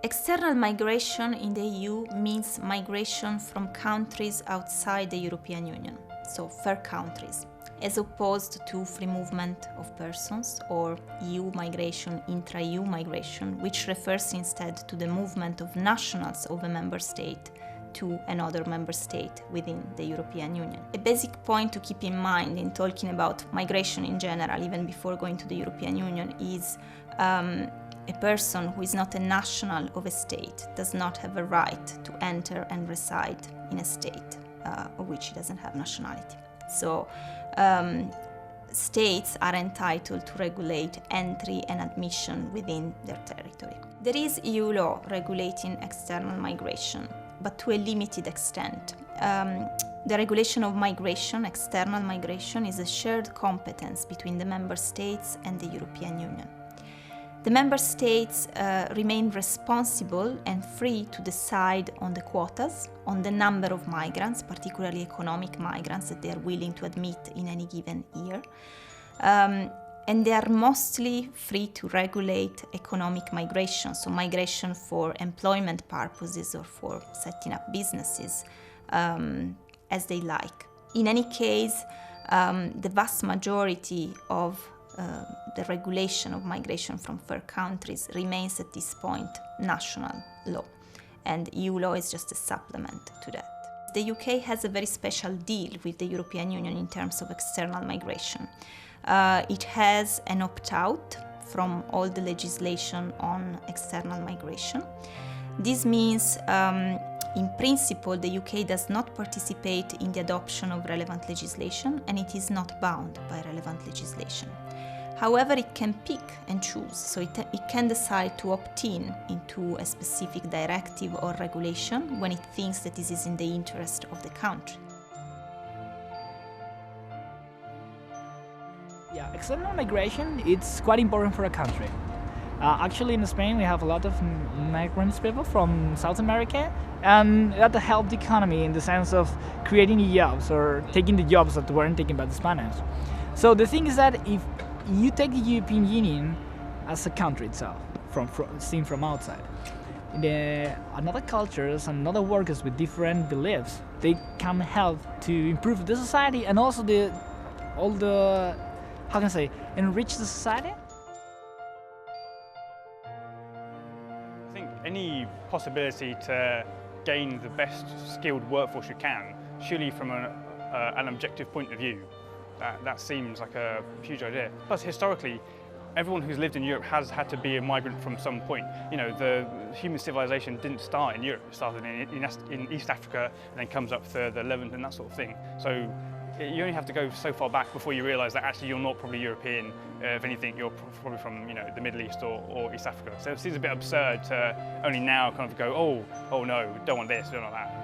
External migration in the EU means migration from countries outside the European Union, so third countries, as opposed to free movement of persons or EU migration, intra-EU migration, which refers instead to the movement of nationals of a member state to another member state within the European Union. A basic point to keep in mind in talking about migration in general, even before going to the European Union, is a person who is not a national of a state does not have a right to enter and reside in a state of which he doesn't have nationality. So states are entitled to regulate entry and admission within their territory. There is EU law regulating external migration, but to a limited extent. The regulation of migration, external migration, is a shared competence between the member states and the European Union. The member states remain responsible and free to decide on the quotas, on the number of migrants, particularly economic migrants, that they are willing to admit in any given year. And they are mostly free to regulate economic migration, so migration for employment purposes or for setting up businesses as they like. In any case, the vast majority of the regulation of migration from third countries remains at this point national law, and EU law is just a supplement to that. The UK has a very special deal with the European Union in terms of external migration. It has an opt-out from all the legislation on external migration. This means, in principle, the UK does not participate in the adoption of relevant legislation, and it is not bound by relevant legislation. However, it can pick and choose, so it can decide to opt into a specific directive or regulation when it thinks that this is in the interest of the country. Yeah, external migration, it's quite important for a country. Actually, in Spain, we have a lot of migrants people from South America, and that helped the economy in the sense of creating jobs or taking the jobs that weren't taken by the Spaniards. So the thing is that if you take the European Union as a country itself, seen from outside, another cultures and other workers with different beliefs, they can help to improve the society and also how can I say, enrich the society? I think any possibility to gain the best skilled workforce you can, surely from an objective point of view, that seems like a huge idea. Plus, historically, everyone who's lived in Europe has had to be a migrant from some point. You know, the human civilization didn't start in Europe. It started in East Africa and then comes up to the Levant and that sort of thing. So you only have to go so far back before you realise that actually you're not probably European. If anything, you're probably from, you know, the Middle East or East Africa. So it seems a bit absurd to only now kind of go, oh no, don't want this, don't want that.